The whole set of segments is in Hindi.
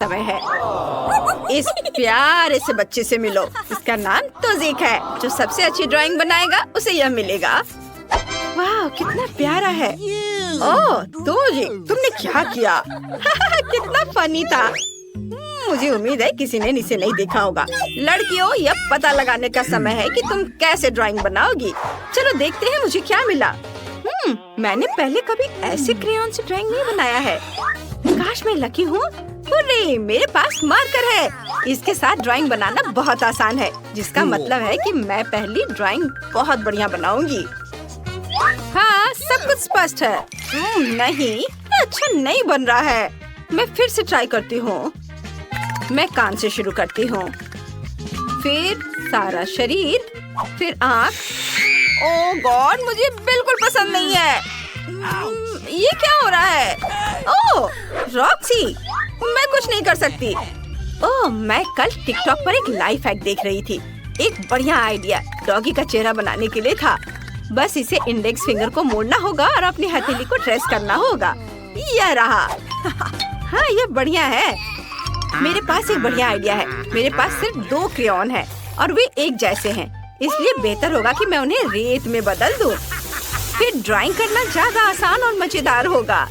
समय है। इस प्यारे से बच्चे से मिलो। इसका नाम तौजीक है। जो सबसे अच्छी ड्राइंग बनाएगा उसे यह मिलेगा। वाह, कितना प्यारा है। ओह तौजीक, तुमने क्या किया? कितना फनी था। मुझे उम्मीद है किसी ने इसे नहीं देखा होगा। लड़कियों, यह पता लगाने का समय है कि तुम कैसे ड्राइंग बनाओगी। चलो देखते हैं मुझे क्या मिला। मैंने पहले कभी ऐसे क्रेयॉन से ड्राइंग नहीं बनाया है। काश मैं लकी हूँ। हुर्रे, मेरे पास मार्कर है। इसके साथ ड्राइंग बनाना बहुत आसान है, जिसका मतलब है कि मैं पहली ड्राइंग बहुत बढ़िया बनाऊंगी। हाँ, सब कुछ स्पष्ट है। नहीं, अच्छा नहीं बन रहा है। मैं फिर से ट्राई करती हूँ। मैं कान से शुरू करती हूँ, फिर सारा शरीर, फिर आँख। ओह गॉड, मुझे बिल्कुल पसंद नहीं है। ये क्या हो रहा है? ओह रॉक्सी, मैं कुछ नहीं कर सकती। ओह, मैं कल टिकटॉक पर एक लाइफ हैक देख रही थी। एक बढ़िया आइडिया डॉगी का चेहरा बनाने के लिए था। बस इसे इंडेक्स फिंगर को मोड़ना होगा और अपनी हथेली को ट्रेस करना होगा। यह रहा। हाँ, यह बढ़िया है। मेरे पास एक बढ़िया आइडिया है। मेरे पास सिर्फ 2 क्रेयॉन है और वे एक जैसे हैं, इसलिए बेहतर होगा कि मैं उन्हें रेत में बदल दूं। फिर ड्राइंग करना ज्यादा आसान और मजेदार होगा।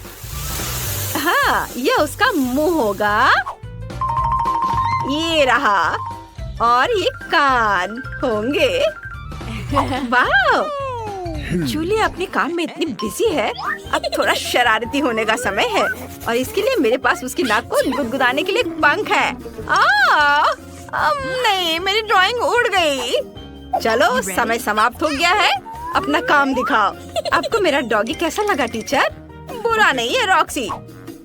हाँ, यह उसका मुंह होगा। ये रहा, और ये कान होंगे। वाह, जूली अपने काम में इतनी बिजी है। अब थोड़ा शरारती होने का समय है और इसके लिए मेरे पास उसकी नाक को गुदगुदाने के लिए एक पंख है। नहीं, मेरी ड्राइंग उड़ गई। चलो, समय समाप्त हो गया है। अपना काम दिखाओ। आपको मेरा डॉगी कैसा लगा टीचर? बुरा नहीं है रॉक्सी।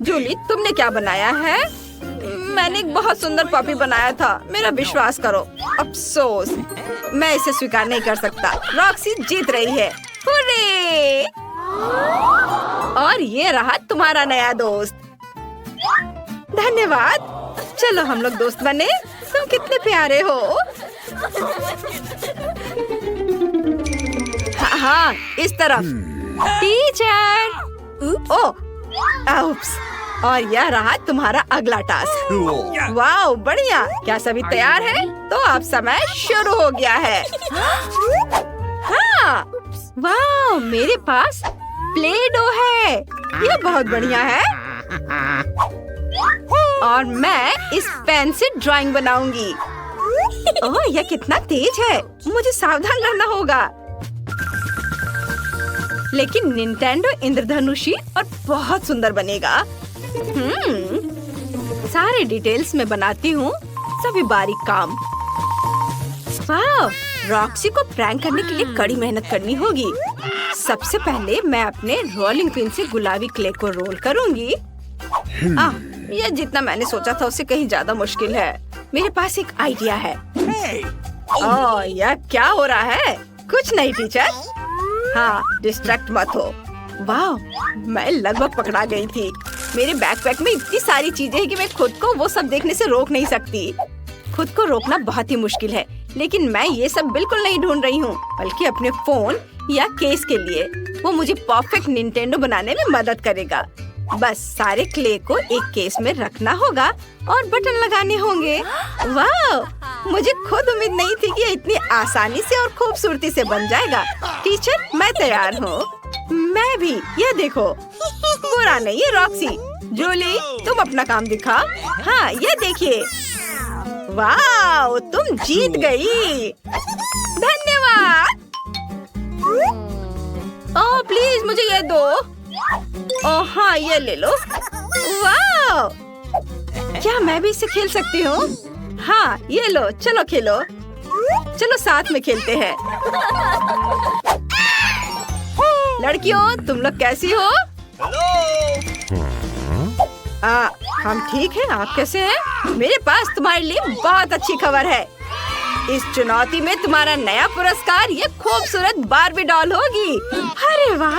जूली, तुमने क्या बनाया है? मैंने एक बहुत सुंदर पपी बनाया था। मेरा विश्वास करो। अफसोस, मैं इसे स्वीकार नहीं कर सकता। रॉक्सी जीत रही है। हुर्रे! और ये रहा तुम्हारा नया दोस्त। धन्यवाद। चलो हम लोग दोस्त बने। तुम कितने प्यारे हो। हाँ, इस तरफ। टीचर। ओप्स। और यह रहा तुम्हारा अगला टास्क। वाह, बढ़िया। क्या सभी तैयार है? तो अब समय शुरू हो गया है। हाँ, वाह, मेरे पास प्ले डो है। यह बहुत बढ़िया है। और मैं इस पेन से ड्राइंग बनाऊंगी। ओह, यह कितना तेज है। मुझे सावधान रहना होगा। लेकिन निंटेंडो इंद्रधनुषी और बहुत सुंदर बनेगा। सारे डिटेल्स में बनाती हूँ, सभी बारीक काम। वाह, रॉक्सी को प्रैंक करने के लिए कड़ी मेहनत करनी होगी। सबसे पहले मैं अपने रोलिंग पिन से गुलाबी क्ले को रोल करूँगी। यह जितना मैंने सोचा था उससे कहीं ज्यादा मुश्किल है। मेरे पास एक आइडिया है। ओह, यह क्या हो रहा है? कुछ नहीं टीचर। हाँ, डिस्ट्रैक्ट मत हो। वाह, मैं लगभग पकड़ा गई थी। मेरे बैकपैक में इतनी सारी चीजें हैं कि मैं खुद को वो सब देखने से रोक नहीं सकती। खुद को रोकना बहुत ही मुश्किल है, लेकिन मैं ये सब बिल्कुल नहीं ढूंढ रही हूँ, बल्कि अपने फोन या केस के लिए। वो मुझे परफेक्ट निंटेंडो बनाने में मदद करेगा। बस सारे क्ले को एक केस में रखना होगा और बटन लगाने होंगे। वाह, मुझे खुद उम्मीद नहीं थी कि ये इतनी आसानी से और खूबसूरती से बन जाएगा। टीचर, मैं तैयार हूँ। मैं भी। यह देखो। बुरा नहीं है रॉक्सी। जूली, तुम अपना काम दिखाओ। हाँ, ये देखिए। वाह, तुम जीत गई। धन्यवाद। ओह प्लीज, मुझे ये दो। ओह हाँ, ये ले लो। वाह, क्या मैं भी इसे खेल सकती हूँ? हाँ, ये लो। चलो खेलो। चलो साथ में खेलते हैं। लड़कियों, तुम लोग कैसी हो? हम ठीक हैं। आप कैसे हैं? मेरे पास तुम्हारे लिए बहुत अच्छी खबर है। इस चुनौती में तुम्हारा नया पुरस्कार ये खूबसूरत बार्बी डॉल होगी। अरे वाह,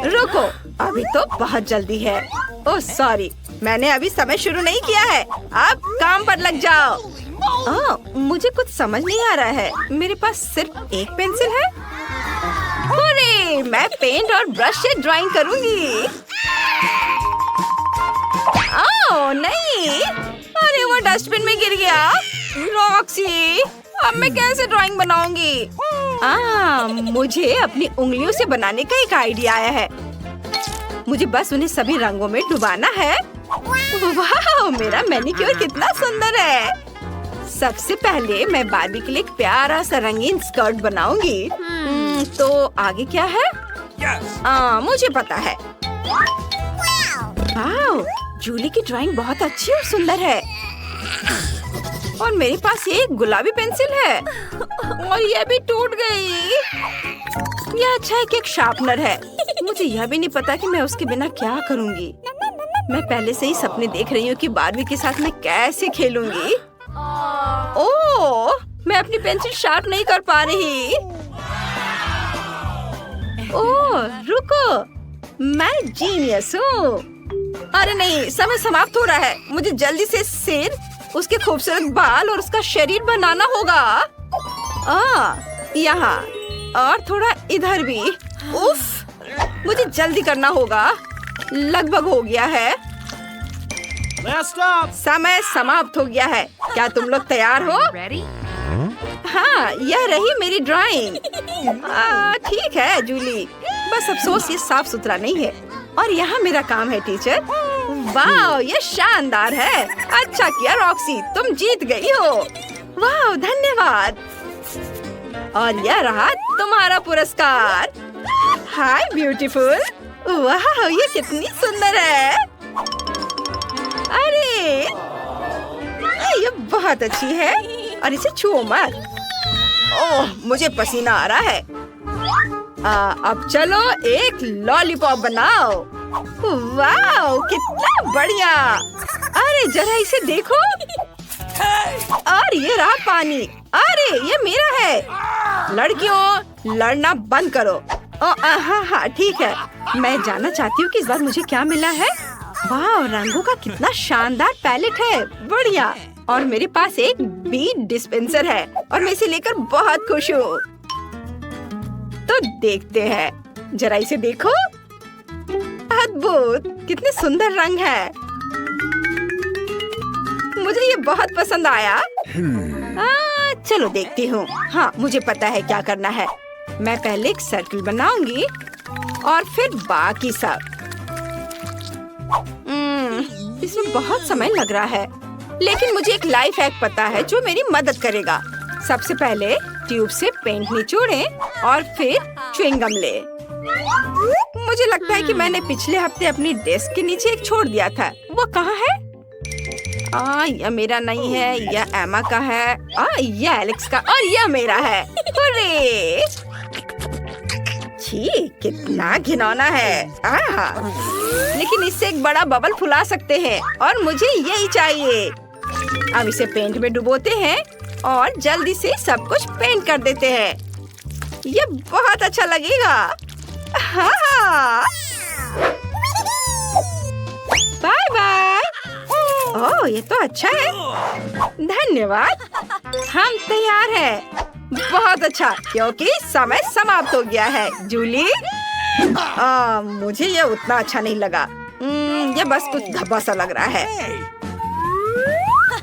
रुको, अभी तो बहुत जल्दी है। ओह सॉरी, मैंने अभी समय शुरू नहीं किया है। अब काम पर लग जाओ। मुझे कुछ समझ नहीं आ रहा है। मेरे पास सिर्फ एक पेंसिल है। अरे, मैं पेंट और ब्रश से ड्राइंग करूंगी। ओह नहीं, डस्टबिन में गिर गया। रॉक्सी, अब मैं कैसे ड्राइंग बनाऊंगी? मुझे अपनी उंगलियों से बनाने का एक आइडिया आया है। मुझे बस उन्हें सभी रंगों में डुबाना है। वाह, मेरा मैनिक्योर कितना सुंदर है। सबसे पहले मैं बार्बी के लिए एक प्यारा सा रंगीन स्कर्ट बनाऊंगी। तो आगे क्या है? मुझे पता है। वाह, जूली की ड्राइंग बहुत अच्छी और सुंदर है। और मेरे पास एक गुलाबी पेंसिल है और ये भी टूट गई। यह अच्छा है कि एक शार्पनर है। मुझे यह भी नहीं पता कि मैं उसके बिना क्या करूंगी। मैं पहले से ही सपने देख रही हूँ कि बार्बी के साथ मैं कैसे खेलूंगी। ओह, मैं अपनी पेंसिल शार्प नहीं कर पा रही। ओह, रुको, मैं जीनियस हूँ। अरे नहीं, समय समाप्त हो रहा है। मुझे जल्दी से सिर, उसके खूबसूरत बाल और उसका शरीर बनाना होगा। यहाँ और थोड़ा इधर भी। उफ, मुझे जल्दी करना होगा। लगभग हो गया है। समय समाप्त हो गया है। क्या तुम लोग तैयार हो? हाँ, यह रही मेरी ड्राइंग। ठीक है जूली, बस अफसोस ये साफ सुथरा नहीं है। और यहाँ मेरा काम है टीचर। वाह, ये शानदार है। अच्छा किया रॉक्सी, तुम जीत गई हो। वाह, धन्यवाद। और यह रहा तुम्हारा पुरस्कार। हाय ब्यूटीफुल। वाह, ये कितनी सुंदर है। अरे, ये बहुत अच्छी है। और इसे छुओ मत। ओह, मुझे पसीना आ रहा है। अब चलो एक लॉलीपॉप बनाओ। वाह, कितना बढ़िया। अरे जरा इसे देखो। और ये रहा पानी। अरे ये मेरा है। लड़कियों, लड़ना बंद करो। हाँ, ठीक है। मैं जानना चाहती हूँ कि इस बार मुझे क्या मिला है। वाह, रंगों का कितना शानदार पैलेट है। बढ़िया। और मेरे पास एक बीट डिस्पेंसर है और मैं इसे लेकर बहुत खुश हूँ। तो देखते हैं, जरा इसे देखो। अद्भुत, कितने सुंदर रंग है। मुझे ये बहुत पसंद आया। चलो देखती हूँ। हाँ, मुझे पता है क्या करना है। मैं पहले एक सर्कल बनाऊंगी और फिर बाकी सब। इसमें बहुत समय लग रहा है, लेकिन मुझे एक लाइफ हैक पता है जो मेरी मदद करेगा। सबसे पहले ट्यूब से पेंट निचोड़ें और फिर च्युइंग गम ले। मुझे लगता है कि मैंने पिछले हफ्ते अपनी डेस्क के नीचे एक छोड़ दिया था। वो कहाँ है? यह मेरा नहीं है, यह एमा का है। यह एलेक्स का और यह मेरा है। अरे छी, कितना घिनौना है। लेकिन इससे एक बड़ा बबल फुला सकते हैं और मुझे यही चाहिए। अब इसे पेंट में डुबोते हैं और जल्दी से सब कुछ पेंट कर देते हैं। ये बहुत अच्छा लगेगा। हाँ, बाय बाय। ओह, ये तो अच्छा है। धन्यवाद। हम तैयार हैं। बहुत अच्छा, क्योंकि समय समाप्त हो गया है। जूली, मुझे ये उतना अच्छा नहीं लगा। ये बस कुछ धब्बा सा लग रहा है।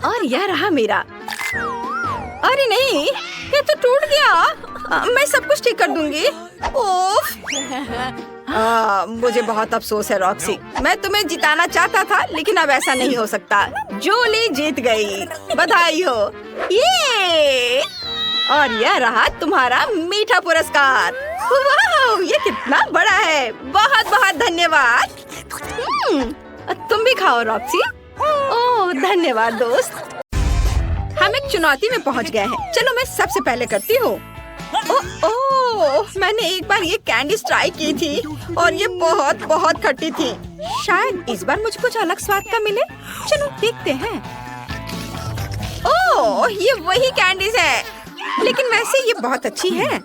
और यह रहा मेरा। अरे नहीं, ये तो टूट गया। मैं सब कुछ ठीक कर दूंगी। ओफ, मुझे बहुत अफसोस है रॉक्सी। मैं तुम्हें जिताना चाहता था, लेकिन अब ऐसा नहीं हो सकता। जूली जीत गई। बधाई हो। ये और यह रहा तुम्हारा मीठा पुरस्कार। वाह, ये कितना बड़ा है। बहुत बहुत धन्यवाद। तुम भी खाओ रॉक्सी। ओह, धन्यवाद दोस्त। हम एक चुनौती में पहुंच गए हैं। चलो मैं सबसे पहले करती हूँ। ओह, मैंने एक बार ये कैंडी ट्राई की थी और ये बहुत बहुत खट्टी थी। शायद इस बार मुझे कुछ अलग स्वाद का मिले। चलो देखते हैं। ओह, ये वही कैंडीज है, लेकिन वैसे ये बहुत अच्छी है।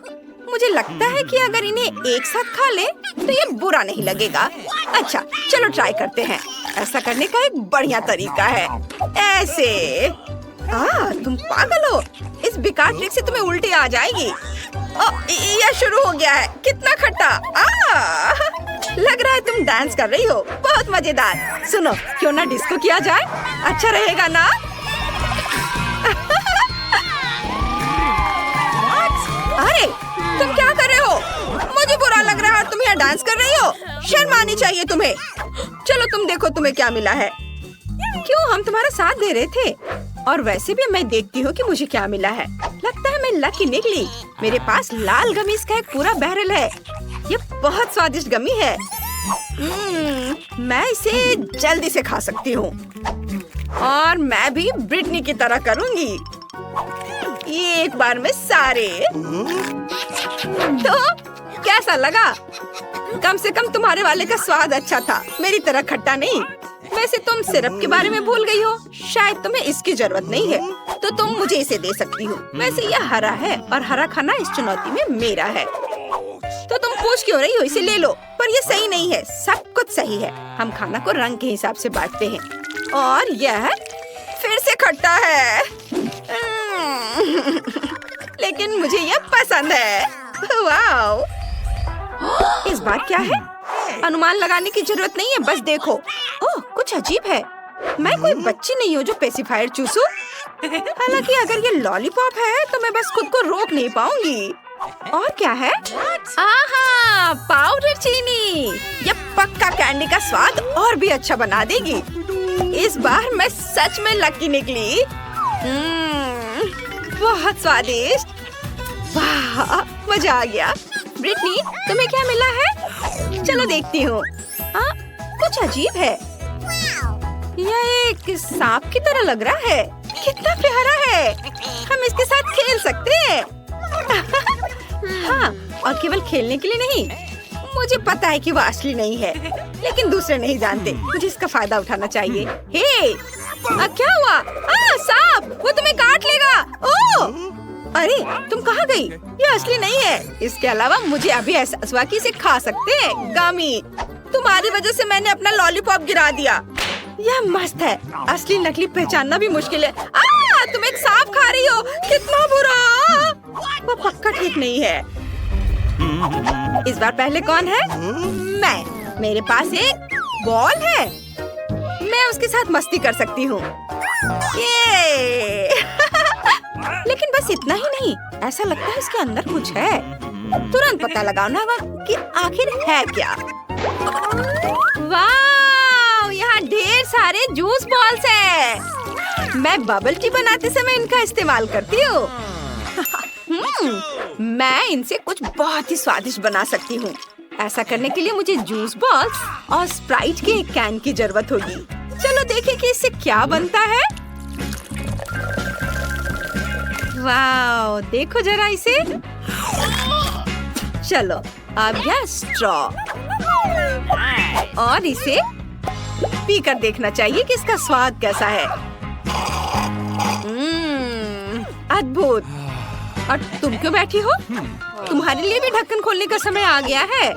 मुझे लगता है कि अगर इन्हें एक साथ खा ले तो ये बुरा नहीं लगेगा। अच्छा, चलो ट्राई करते हैं। ऐसा करने का एक बढ़िया तरीका है। ऐसे। तुम पागल हो। इस बेकार ट्रिक से तुम्हें उल्टी आ जाएगी। यह शुरू हो गया है। कितना खट्टा। लग रहा है तुम डांस कर रही हो। बहुत मजेदार। सुनो, क्यों ना डिस्को किया जाए? अच्छा रहेगा ना? तुम क्या कर रहे हो? मुझे बुरा लग रहा है। तुम यहाँ डांस कर रही हो? शर्म आनी चाहिए तुम्हें। चलो तुम देखो तुम्हें क्या मिला है। क्यों, हम तुम्हारा साथ दे रहे थे। और वैसे भी मैं देखती हूँ कि मुझे क्या मिला है। लगता है मैं लकी निकली। मेरे पास लाल गमीज का एक पूरा बैरल है। ये बहुत स्वादिष्ट गमी है। मैं इसे जल्दी से खा सकती हूँ। और मैं भी ब्रिटनी की तरह करूँगी। एक बार में सारे। तो कैसा लगा? कम से कम तुम्हारे वाले का स्वाद अच्छा था, मेरी तरह खट्टा नहीं। वैसे तुम सिरप के बारे में भूल गई हो। शायद तुम्हें इसकी जरूरत नहीं है, तो तुम मुझे इसे दे सकती हो। वैसे यह हरा है और हरा खाना इस चुनौती में मेरा है। तो तुम पूछ क्यों रही हो? इसे ले लो। पर ये सही नहीं है। सब कुछ सही है। हम खाना को रंग के हिसाब से बांटते हैं। और यह फिर से खट्टा है। लेकिन मुझे यह पसंद है। वाओ! इस बार क्या है? अनुमान लगाने की जरूरत नहीं है, बस देखो। ओह, कुछ अजीब है। मैं कोई बच्ची नहीं हूँ जो पेसिफायर चूसूं। हालांकि अगर ये लॉलीपॉप है तो मैं बस खुद को रोक नहीं पाऊंगी। और क्या है? आहा, पाउडर चीनी। ये पक्का कैंडी का स्वाद और भी अच्छा बना देगी। इस बार मैं सच में लकी निकली। बहुत स्वादिष्ट। वाह, मजा आ गया। ब्रिटनी, तुम्हें क्या मिला है? चलो देखती हूँ। कुछ अजीब है। यह एक सांप की तरह लग रहा है। कितना प्यारा है। हम इसके साथ खेल सकते हैं। हाँ, और केवल खेलने के लिए नहीं। मुझे पता है कि वो असली नहीं है, लेकिन दूसरे नहीं जानते। मुझे इसका फायदा उठाना चाहिए। हे, क्या हुआ? सांप! वो तुम्हें काट लेगा। ओह! अरे, तुम कहाँ गई? ये असली नहीं है। इसके अलावा मुझे अभी एहसास हुआ कि इसे खा सकते हैं। गमी, तुम्हारी वजह से मैंने अपना लॉलीपॉप गिरा दिया। यह मस्त है। असली नकली पहचानना भी मुश्किल है। तुम एक सांप खा रही हो। कितना बुरा। वो पक्का ठीक नहीं है। इस बार पहले कौन है? मैं। मेरे पास एक बॉल है। मैं उसके साथ मस्ती कर सकती हूँ। ये लेकिन बस इतना ही नहीं। ऐसा लगता है इसके अंदर कुछ है। तुरंत पता लगाओ ना कि आखिर है क्या। वाह, यहाँ ढेर सारे जूस बॉल्स हैं। मैं बबल टी बनाते समय इनका इस्तेमाल करती हूँ। मैं इनसे कुछ बहुत ही स्वादिष्ट बना सकती हूँ। ऐसा करने के लिए मुझे जूस बॉल्स और स्प्राइट के एक कैन की जरूरत होगी। चलो देखें कि इससे क्या बनता है। वाह, देखो जरा इसे। चलो, अब यह स्ट्रॉ और इसे पीकर देखना चाहिए कि इसका स्वाद कैसा है। अद्भुत। और तुम क्यों बैठी हो? तुम्हारे लिए भी ढक्कन खोलने का समय आ गया है।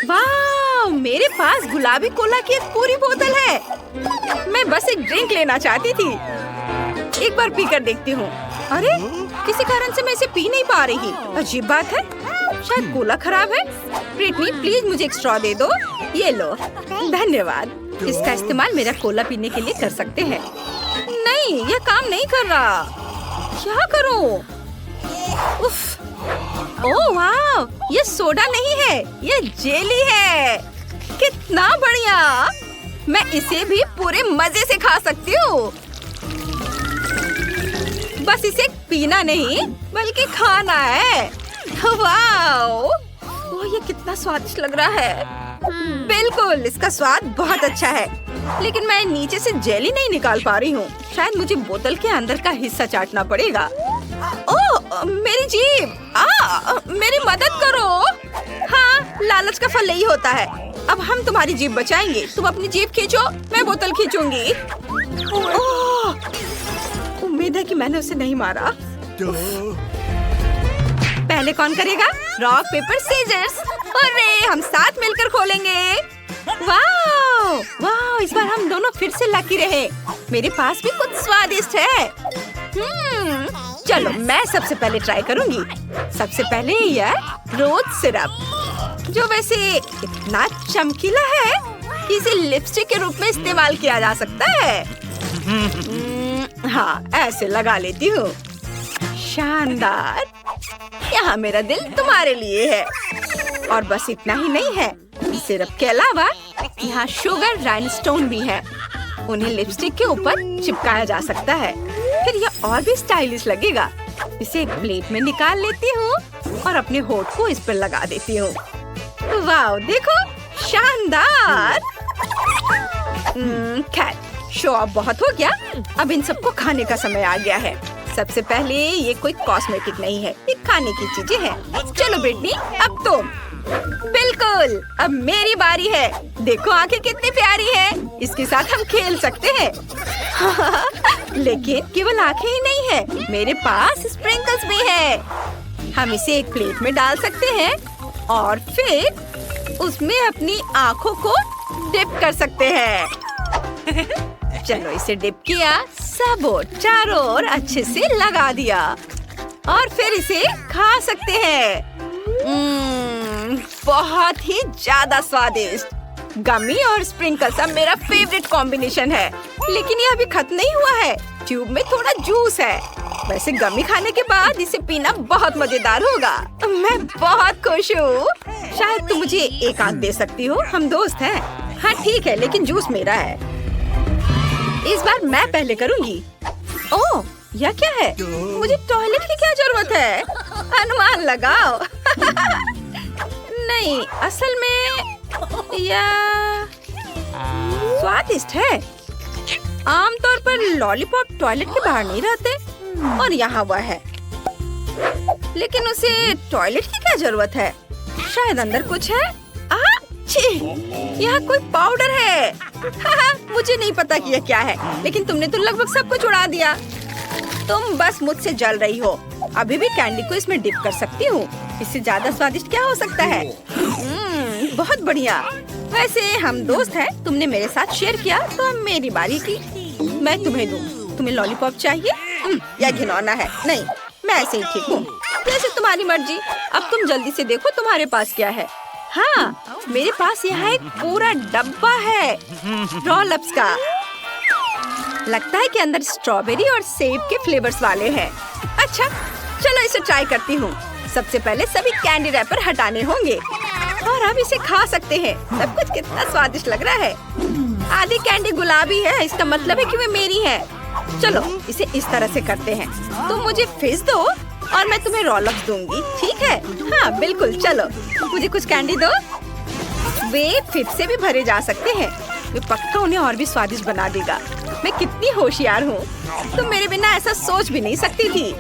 वाह, मेरे पास गुलाबी कोला की एक पूरी बोतल है। मैं बस एक ड्रिंक लेना चाहती थी। एक बार पीकर देखती हूँ। अरे, किसी कारण से मैं इसे पी नहीं पा रही। अजीब बात है। शायद कोला खराब है। ब्रिटनी, प्लीज मुझे एक स्ट्रॉ दे दो। ये लो। धन्यवाद। इसका इस्तेमाल मेरा कोला पीने के लिए कर सकते हैं। नहीं, यह काम नहीं कर रहा। क्या करूं? उफ। ओह वाह, ये सोडा नहीं है, ये जेली है। कितना बढ़िया। मैं इसे भी पूरे मजे से खा सकती हूँ। बस इसे पीना नहीं बल्कि खाना है। वाओ, ये कितना स्वादिष्ट लग रहा है। बिल्कुल, इसका स्वाद बहुत अच्छा है। लेकिन मैं नीचे से जेली नहीं निकाल पा रही हूँ। शायद मुझे बोतल के अंदर का हिस्सा चाटना पड़ेगा। ओह, मेरी जीभ! मेरी मदद करो। हाँ, लालच का फल यही होता है। अब हम तुम्हारी जीभ बचाएंगे। तुम अपनी जीभ खींचो, मैं बोतल खींचूंगी। उम्मीद है कि मैंने उसे नहीं मारा। पहले कौन करेगा? Rock paper scissors. अरे, हम साथ मिलकर खोलेंगे। वाह वाह, इस बार हम दोनों फिर से लकी रहे। मेरे पास भी कुछ स्वादिष्ट है। चलो, मैं सबसे पहले ट्राई करूंगी। सबसे पहले यह रोज सिरप, जो वैसे इतना चमकीला है कि इसे लिपस्टिक के रूप में इस्तेमाल किया जा सकता है। हाँ, ऐसे लगा लेती हूँ। शानदार। यहाँ मेरा दिल तुम्हारे लिए है। और बस इतना ही नहीं है, सिरप के अलावा यहाँ शुगर राइनस्टोन भी है। उन्हें लिपस्टिक के ऊपर चिपकाया जा सकता है, फिर यह और भी स्टाइलिश लगेगा। इसे एक प्लेट में निकाल लेती हूँ और अपने होठ को इस पर लगा देती हूँ। वाह, देखो, शानदार। खैर, शो ऑफ बहुत हो गया। अब इन सबको खाने का समय आ गया है। सबसे पहले ये कोई कॉस्मेटिक नहीं है, ये खाने की चीजें हैं। चलो ब्रिटनी, अब तुम। बिल्कुल, अब मेरी बारी है। देखो आंखें कितनी प्यारी है, इसके साथ हम खेल सकते हैं। लेकिन केवल आंखें ही नहीं है, मेरे पास स्प्रिंकल्स भी है। हम इसे एक प्लेट में डाल सकते हैं और फिर उसमें अपनी आंखों को डिप कर सकते हैं। चलो इसे डिप किया, सब ओर चारों ओर अच्छे से लगा दिया और फिर इसे खा सकते हैं। बहुत ही ज्यादा स्वादिष्ट। गमी और स्प्रिंकल्स अब मेरा फेवरेट कॉम्बिनेशन है। लेकिन यह अभी खत्म नहीं हुआ है, ट्यूब में थोड़ा जूस है। वैसे गमी खाने के बाद इसे पीना बहुत मजेदार होगा। मैं बहुत खुश हूँ। शायद तुम मुझे एक आंख दे सकती हो, हम दोस्त हैं। हाँ ठीक है, लेकिन जूस मेरा है। इस बार मैं पहले करूँगी। ओह, यह क्या है? मुझे टॉयलेट की क्या जरूरत है? अनुमान लगाओ। नहीं, असल में यह स्वादिष्ट है। आमतौर पर लॉलीपॉप टॉयलेट के बाहर नहीं रहते और यहाँ वह है। लेकिन उसे टॉयलेट की क्या जरूरत है? शायद अंदर कुछ है। यहाँ कोई पाउडर है। मुझे नहीं पता कि यह क्या है, लेकिन तुमने तो लगभग सब कुछ उड़ा दिया। तुम बस मुझसे जल रही हो। अभी भी कैंडी को इसमें डिप कर सकती हूँ। इससे ज्यादा स्वादिष्ट क्या हो सकता है? बहुत बढ़िया। वैसे हम दोस्त हैं, तुमने मेरे साथ शेयर किया तो अब मेरी बारी की। मैं तुम्हें दूँ। तुम्हें लॉलीपॉप चाहिए? यह घिनौना है। नहीं, मैं ऐसे ही ठीक हूँ। जैसे तुम्हारी मर्जी। अब तुम जल्दी से देखो तुम्हारे पास क्या है। हाँ, मेरे पास यहाँ एक पूरा डब्बा है रोल-अप्स का। लगता है कि अंदर स्ट्रॉबेरी और सेब के फ्लेवर्स वाले हैं। अच्छा, चलो इसे ट्राई करती हूँ। सबसे पहले सभी कैंडी रैपर हटाने होंगे और अब इसे खा सकते हैं। सब कुछ कितना स्वादिष्ट लग रहा है। आधी कैंडी गुलाबी है, इसका मतलब है कि वे मेरी है। चलो इसे इस तरह से करते हैं। तुम मुझे फिश दो और मैं तुम्हें रोल-अप्स दूंगी, ठीक है? हाँ बिल्कुल। चलो मुझे कुछ कैंडी दो। वे फिर से भी भरे जा सकते हैं। वे पक्का उन्हें और भी स्वादिष्ट बना देगा। मैं कितनी होशियार हूँ। तुम मेरे बिना ऐसा सोच भी नहीं सकती थी।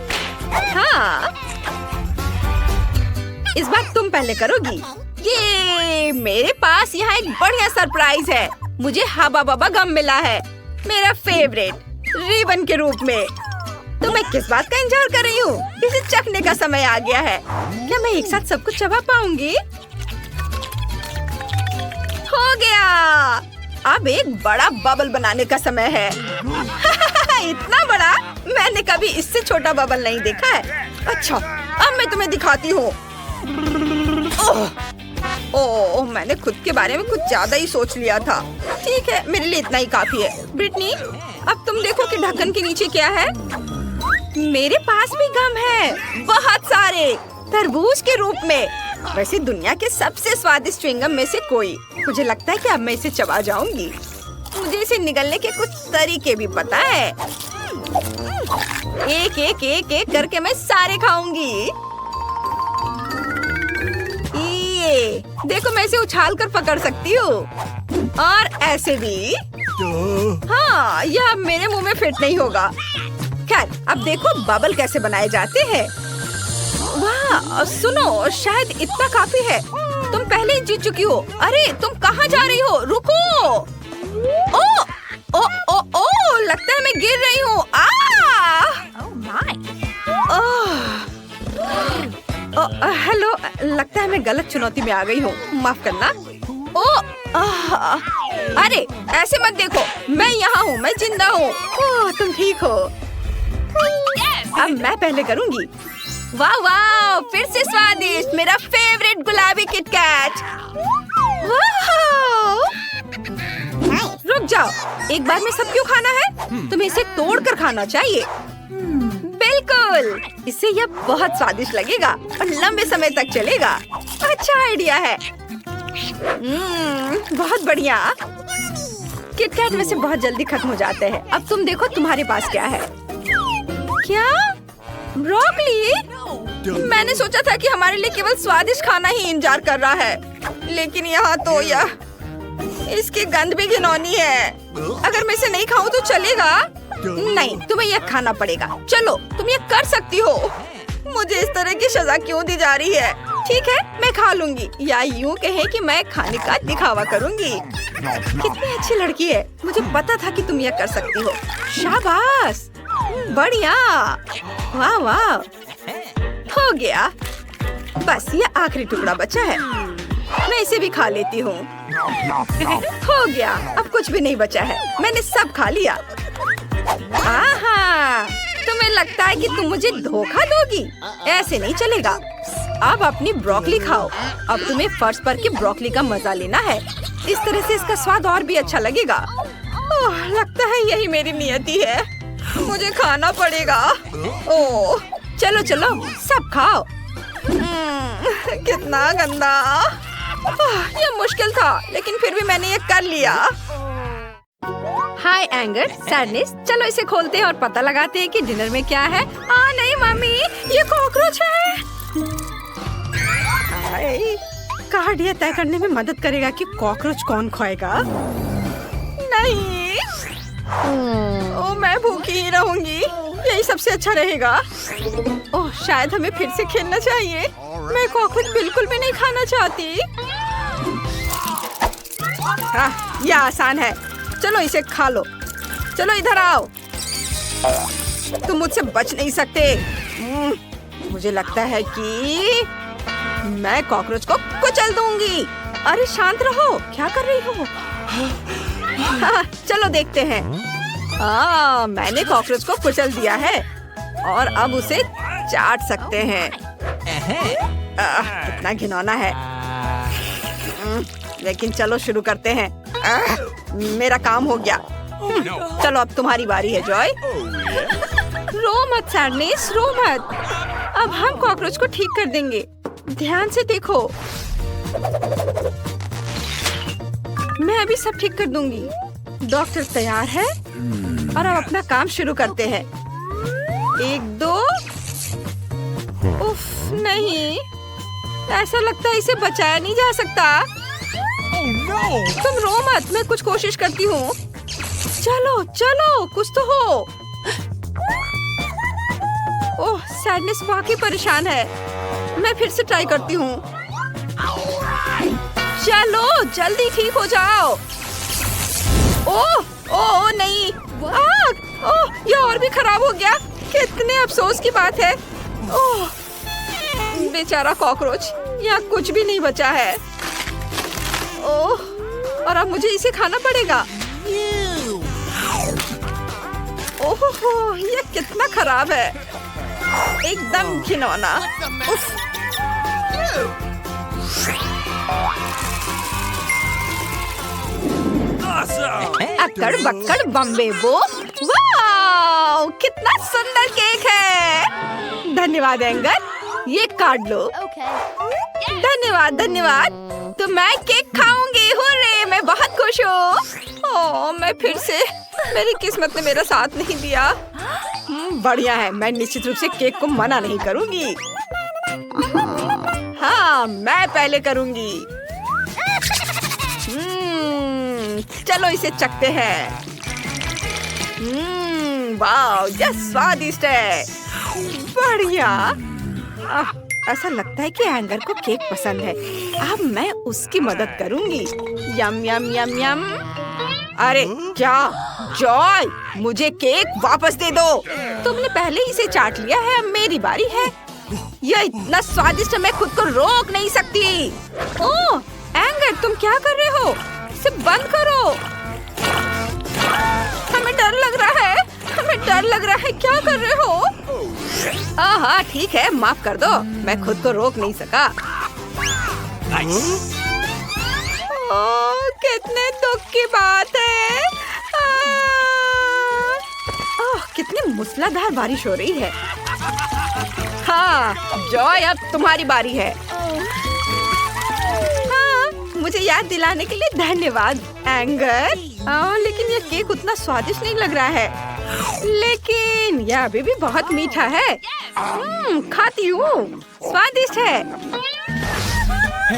हाँ, इस बार तुम पहले करोगी। ये मेरे पास यहाँ एक बढ़िया सरप्राइज है। मुझे हबा बबा गम मिला है, मेरा फेवरेट, रिबन के रूप में। तो मैं किस बात का इंतजार कर रही हूँ? इसे चखने का समय आ गया है। क्या मैं एक साथ सब कुछ चबा पाऊंगी? हो गया। अब एक बड़ा बबल बनाने का समय है। इतना बड़ा? मैंने कभी इससे छोटा बबल नहीं देखा है। अच्छा, अब मैं तुम्हें दिखाती हूँ। ओह, मैंने खुद के बारे में कुछ ज्यादा ही सोच लिया था। ठीक है, मेरे लिए इतना ही काफी है। ब्रिटनी, अब तुम देखो कि ढक्कन के नीचे क्या है। मेरे पास भी गम है, बहुत सारे, तरबूज के रूप में। वैसे दुनिया के सबसे स्वादिष्ट च्युइंगम में से कोई। मुझे लगता है कि अब मैं इसे चबा जाऊंगी। मुझे इसे निगलने के कुछ तरीके भी पता है। एक एक एक एक करके मैं सारे खाऊंगी। ये देखो, मैं इसे उछाल कर पकड़ सकती हूँ और ऐसे भी। हाँ, यह मेरे मुंह में फिट नहीं होगा। खैर, अब देखो बबल कैसे बनाए जाते हैं। वाह, सुनो, शायद इतना काफी है। तुम पहले ही जीत चुकी हो। अरे तुम कहाँ जा रही हो? रुको। ओ, ओ, ओ, ओ, लगता है मैं गिर रही हूँ। हेलो, लगता है मैं गलत चुनौती में आ गई हूँ, माफ करना। अरे ऐसे मत देखो, मैं यहाँ हूँ, मैं जिंदा हूँ। तुम ठीक हो? अब मैं पहले करूँगी। वाह वाह, फिर से स्वादिष्ट, मेरा फेवरेट गुलाबी किटकैट। रुक जाओ, एक बार में सब क्यों खाना है? तुम्हें इसे तोड़ कर खाना चाहिए। बिल्कुल, इससे यह बहुत स्वादिष्ट लगेगा और लंबे समय तक चलेगा। अच्छा आइडिया है। बहुत बढ़िया। किटकैट वैसे बहुत जल्दी खत्म हो जाते हैं। अब तुम देखो तुम्हारे पास क्या है। क्या? ब्रोकली? मैंने सोचा था कि हमारे लिए केवल स्वादिष्ट खाना ही इंतजार कर रहा है, लेकिन यहाँ तो यह इसकी गंध भी घिनौनी है। अगर मैं इसे नहीं खाऊं तो चलेगा? नहीं, तुम्हें यह खाना पड़ेगा। चलो, तुम यह कर सकती हो। मुझे इस तरह की सजा क्यों दी जा रही है? ठीक है, मैं खा लूंगी, या यूं कहे कि मैं खाने का दिखावा करूंगी। कितनी अच्छी लड़की है। मुझे पता था कि तुम यह कर सकती हो। शाबाश, बढ़िया। वाह वाह, हो गया। बस ये आखिरी टुकड़ा बचा है, मैं इसे भी खा लेती हूँ। हो गया, अब कुछ भी नहीं बचा है, मैंने सब खा लिया। आहा, तुम्हें लगता है कि तुम मुझे धोखा दोगी? ऐसे नहीं चलेगा। अब अपनी ब्रोकली खाओ। अब तुम्हें फर्श पर की ब्रोकली का मजा लेना है। इस तरह से इसका स्वाद और भी अच्छा लगेगा। ओह, लगता है यही मेरी नियति है, मुझे खाना पड़ेगा। ओह, चलो चलो, सब खाओ। कितना गंदा। यह मुश्किल था, लेकिन फिर भी मैंने ये कर लिया। हाय एंगर, सैडनेस, चलो इसे खोलते हैं और पता लगाते हैं कि डिनर में क्या है। नहीं मम्मी, ये कॉकरोच है। कार्ड ये तय करने में मदद करेगा कि कॉकरोच कौन खाएगा। नहीं, ओह, मैं भूखी ही रहूंगी, यही सबसे अच्छा रहेगा। ओह, शायद हमें फिर से खेलना चाहिए। मैं कॉकरोच बिल्कुल भी नहीं खाना चाहती। हाँ, यह आसान है। चलो इसे खा लो। चलो इधर आओ, तुम मुझसे बच नहीं सकते। मुझे लगता है कि मैं कॉकरोच को कुचल दूंगी। अरे शांत रहो, क्या कर रही हो? हाँ, चलो देखते हैं। मैंने कॉकरोच को कुचल दिया है और अब उसे चाट सकते हैं। कितना घिनौना है। लेकिन चलो शुरू करते हैं। मेरा काम हो गया। चलो अब तुम्हारी बारी है जॉय। रो मत सैडनेस, रो मत। अब हम कॉकरोच को ठीक कर देंगे। ध्यान से देखो, मैं अभी सब ठीक कर दूंगी। डॉक्टर तैयार है और अब अपना काम शुरू करते हैं। 1 2। उफ, नहीं, ऐसा लगता है इसे बचाया नहीं जा सकता। तुम रो मत, मैं कुछ कोशिश करती हूँ। चलो चलो, कुछ तो हो। ओह, सैडनेस वाकई परेशान है। मैं फिर से ट्राई करती हूँ। चलो जल्दी ठीक हो जाओ। ओह ओह नहीं, ओह, ये और भी खराब हो गया। कितने अफसोस की बात है। ओह, बेचारा कॉकरोच, यहाँ कुछ भी नहीं बचा है। ओह, और अब मुझे इसे खाना पड़ेगा। ओह, ये कितना खराब है, एकदम घिनौना। उफ। अक्कड़ बक्कड़ बम्बे बो। वाह, कितना सुंदर केक है। धन्यवाद एंगर, ये काट लो। धन्यवाद धन्यवाद। तो मैं केक खाऊंगी। हुर्रे, मैं बहुत खुश हूँ। ओह, मैं फिर से, मेरी किस्मत ने मेरा साथ नहीं दिया। बढ़िया है, मैं निश्चित रूप से केक को मना नहीं करूंगी। हाँ, मैं पहले करूंगी। चलो इसे चखते हैं। वाह, यह स्वादिष्ट है। बढ़िया। ऐसा लगता है कि एंगर को केक पसंद है। अब मैं उसकी मदद करूंगी। यम यम यम यम। अरे क्या जॉय, मुझे केक वापस दे दो। तुमने पहले इसे चाट लिया है, अब मेरी बारी है। यह इतना स्वादिष्ट है, मैं खुद को रोक नहीं सकती। ओह एंगर, तुम क्या कर रहे हो? इसे बंद करो। हमें डर लग रहा है, हमें डर लग रहा है। क्या कर रहे हो? हाँ ठीक है, माफ कर दो, मैं खुद को रोक नहीं सका। कितने दुख की बात है। कितनी मूसलाधार बारिश हो रही है। हाँ जॉय, अब तुम्हारी बारी है। हाँ, मुझे याद दिलाने के लिए धन्यवाद एंगर। लेकिन ये केक उतना स्वादिष्ट नहीं लग रहा है। लेकिन यह अभी भी बहुत मीठा है। खाती हूँ, स्वादिष्ट है।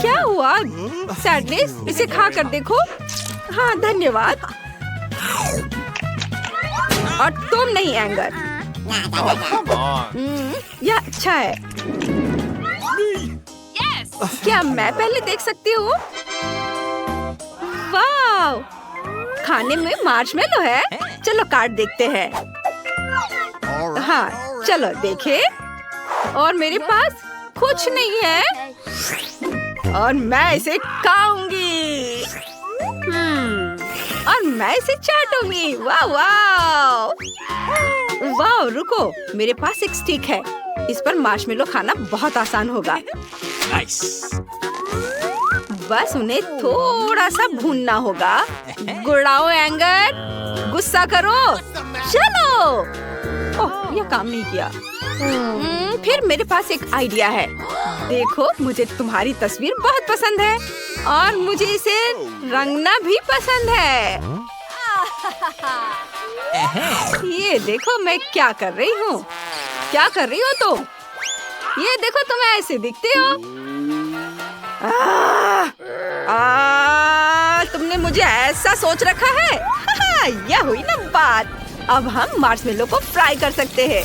क्या हुआ सैडनेस, इसे खा कर देखो। हाँ धन्यवाद। और तुम नहीं एंगर। यह अच्छा है। क्या मैं पहले देख सकती हूँ? वाह, खाने में मार्शमेलो है। चलो काट देखते हैं। हाँ चलो देखे। और मेरे पास कुछ नहीं है और मैं इसे खाऊंगी। और मैं इसे चाटूंगी। वाह वाह वाह। रुको, मेरे पास एक स्टिक है। इस पर मार्शमेलो खाना बहुत आसान होगा। बस उन्हें थोड़ा सा भूनना होगा। गुड़ाओ एंगर, गुस्सा करो। चलो। ओह, यह काम नहीं किया। फिर मेरे पास एक आइडिया है। देखो, मुझे तुम्हारी तस्वीर बहुत पसंद है और मुझे इसे रंगना भी पसंद है। ये देखो मैं क्या कर रही हूँ। क्या कर रही हो तुम? ये देखो, तुम ऐसे दिखते हो। तुमने मुझे ऐसा सोच रखा है। यह हुई ना बात। अब हम मार्शमेलो को फ्राई कर सकते हैं।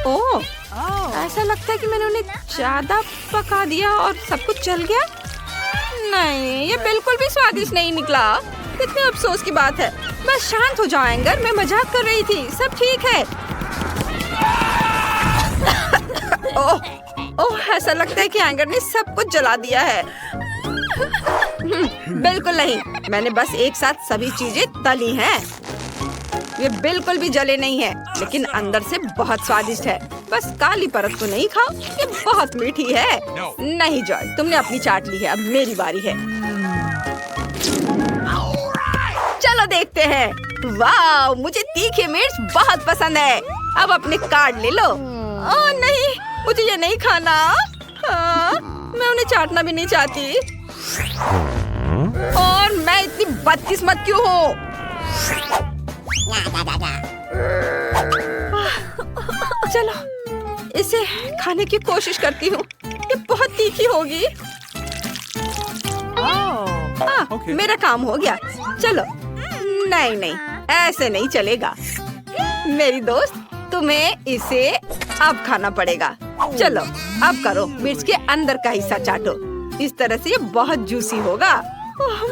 ओह, ऐसा लगता है कि मैंने उन्हें ज्यादा पका दिया और सब कुछ जल गया। नहीं, ये बिल्कुल भी स्वादिष्ट नहीं निकला। कितने अफसोस की बात है। बस शांत हो जाओ एंगर, मैं मजाक कर रही थी। सब ठीक है। ओह, ऐसा लगता है कि एंगर ने सब कुछ जला दिया है। बिल्कुल नहीं, मैंने बस एक साथ सभी चीजें तली हैं। ये बिल्कुल भी जले नहीं है, लेकिन अंदर से बहुत स्वादिष्ट है। बस काली परत तो नहीं खाओ, ये बहुत मीठी है। नहीं जॉय, तुमने अपनी चाट ली है, अब मेरी बारी है। चलो देखते हैं। वाह, मुझे तीखी मिर्च बहुत पसंद है। अब अपने कार्ड ले लो। ओह नहीं, मुझे ये नहीं खाना। मैं उन्हें चाटना भी नहीं चाहती। और मैं इतनी बदकिस्मत क्यों हूँ? चलो इसे खाने की कोशिश करती हूँ। ये बहुत तीखी होगी। मेरा काम हो गया। चलो। नहीं नहीं, ऐसे नहीं चलेगा। मेरी दोस्त, तुम्हें इसे अब खाना पड़ेगा। चलो अब करो, मिर्च के अंदर का हिस्सा चाटो। इस तरह से ये बहुत जूसी होगा।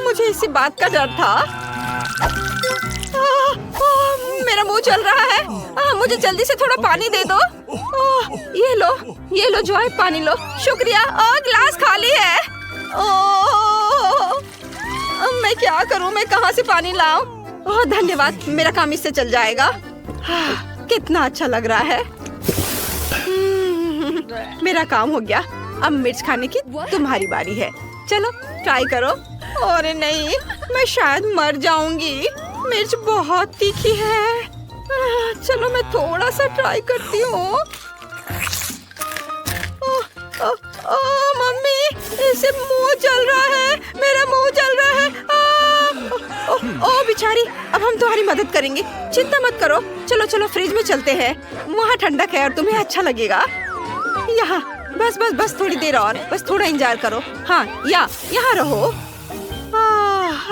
मुझे इसी बात का डर था। मेरा मुंह चल रहा है। मुझे जल्दी से थोड़ा पानी दे दो। ये लो जॉय, पानी लो। शुक्रिया। गिलास खाली है। मैं क्या करूं? मैं कहाँ से पानी लाऊं? धन्यवाद, मेरा काम इससे चल जाएगा। कितना अच्छा लग रहा है। मेरा काम हो गया। अब मिर्च खाने की तुम्हारी बारी है। चलो ट्राई करो। अरे नहीं, मैं शायद मर जाऊंगी। मिर्च बहुत तीखी है। चलो मैं थोड़ा सा ट्राई करती हूँ। मम्मी, इसे मुंह जल रहा है। मेरा मुंह जल रहा है। ओ बेचारी, अब हम तुम्हारी मदद करेंगे। चिंता मत करो। चलो चलो फ्रिज में चलते हैं। वहाँ ठंडक है और तुम्हें अच्छा लगेगा। यहाँ बस थोड़ी देर और। बस थोड़ा इंतजार करो। हाँ, यहाँ रहो।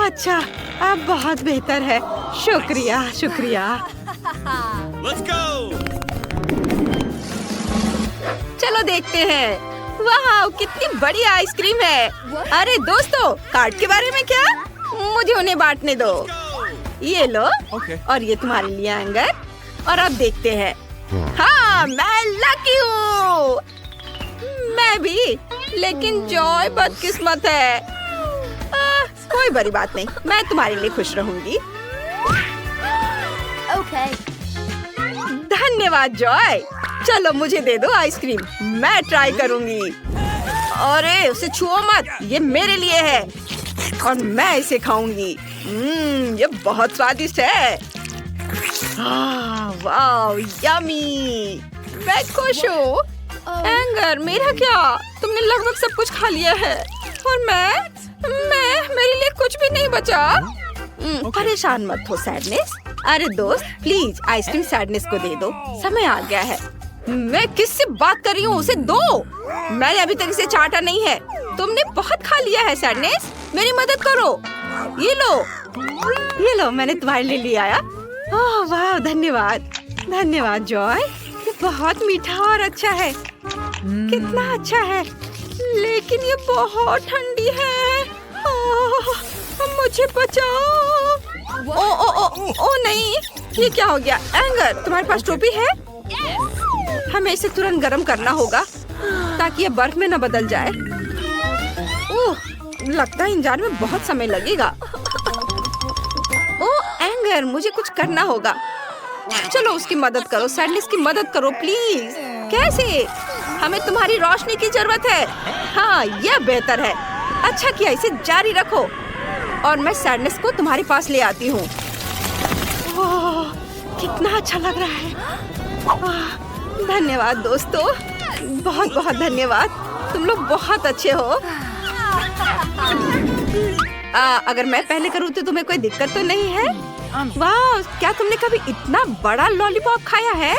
अच्छा, अब बहुत बेहतर है। शुक्रिया शुक्रिया। Let's go! चलो देखते हैं। वाह, कितनी बड़ी आइसक्रीम है। अरे दोस्तों, कार्ड के बारे में क्या? मुझे उन्हें बांटने दो। ये लो। और ये तुम्हारे लिए एंगर। और अब देखते हैं। हाँ, मैं लकी हूँ। मैं भी, लेकिन जॉय बदकिस्मत है। कोई बड़ी बात नहीं, मैं तुम्हारे लिए खुश रहूंगी। धन्यवाद जॉय। चलो मुझे दे दो आइसक्रीम, मैं ट्राई करूंगी। अरे उसे छुओ मत, ये मेरे लिए है और मैं इसे खाऊंगी। ये बहुत स्वादिष्ट है। Wow yummy. मैं खुश हूँ। एंगर मेरा क्या? तुमने लगभग सब कुछ खा लिया है और मैं मेरे लिए कुछ भी नहीं बचा। परेशान मत हो सैडनेस। अरे दोस्त प्लीज आइसक्रीम सैडनेस को दे दो, समय आ गया है। मैं किससे बात कर रही हूँ, उसे दो। मैंने अभी तक इसे चाटा नहीं है। तुमने बहुत खा लिया है सैडनेस, मेरी मदद करो। ये लो मैंने तुम्हारे लिए ले आया। ओह वाह धन्यवाद धन्यवाद जॉय, ये बहुत मीठा और अच्छा है। कितना अच्छा है, लेकिन ये बहुत ठंडी है। ओह, मुझे बचाओ। ओ ओ ओ ओ नहीं, ये क्या हो गया? एंगर तुम्हारे पास टोपी है? हमें इसे तुरंत गर्म करना होगा ताकि ये बर्फ में न बदल जाए। ओह, लगता है इंजन में बहुत समय लगेगा। ओह एंगर, मुझे कुछ करना होगा। चलो उसकी मदद करो, सैडनेस की मदद करो प्लीज। कैसे? हमें तुम्हारी रोशनी की जरूरत है। हाँ यह बेहतर है। अच्छा किया, इसे जारी रखो और मैं सैडनेस को तुम्हारे पास ले आती हूँ। ओह कितना अच्छा लग रहा है। धन्यवाद दोस्तों, बहुत बहुत धन्यवाद। तुम लोग बहुत अच्छे हो। अगर मैं पहले करूँ तो तुम्हें कोई दिक्कत तो नहीं है? वाह, क्या तुमने कभी इतना बड़ा लॉलीपॉप खाया है?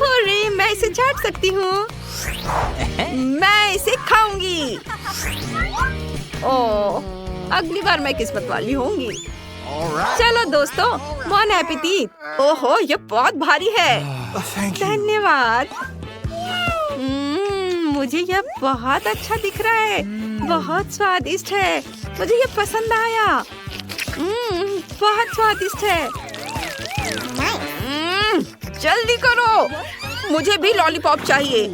अरे मैं इसे चाट सकती हूँ। मैं इसे खाऊंगी। ओह, अगली बार मैं किस्मत वाली होंगी। चलो दोस्तों, बॉन एपेटिट। ओहो, ये बहुत भारी है। धन्यवाद। मुझे यह बहुत अच्छा दिख रहा है, बहुत स्वादिष्ट है। मुझे ये पसंद आया। बहुत स्वादिष्ट है। जल्दी करो, मुझे भी लॉलीपॉप चाहिए।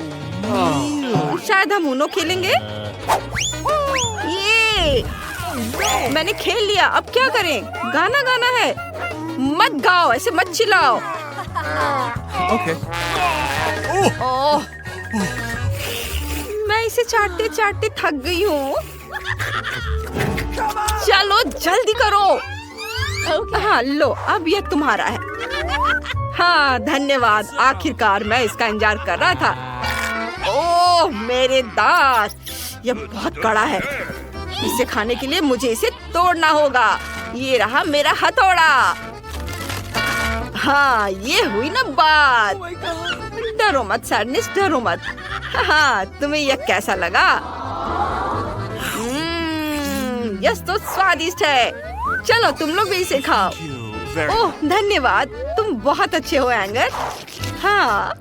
शायद हम उनो खेलेंगे। ये मैंने खेल लिया, अब क्या करें? गाना गाना है। मत गाओ, ऐसे मत चिल्लाओ। ओह, मैं इसे चाटते चाटते थक गई हूँ। चलो जल्दी करो। हाँ लो, अब यह तुम्हारा है। हाँ धन्यवाद, आखिरकार मैं इसका इंतजार कर रहा था। ओह मेरे दांत, यह बहुत कड़ा है। इसे खाने के लिए मुझे इसे तोड़ना होगा। ये रहा मेरा हथौड़ा। हाँ ये हुई ना बात। डरो मत सैडनेस, डरो मत। हाँ तुम्हें यह कैसा लगा? यह तो स्वादिष्ट है। चलो तुम लोग भी इसे खाओ। ओह धन्यवाद, तुम बहुत अच्छे हो एंगर। हाँ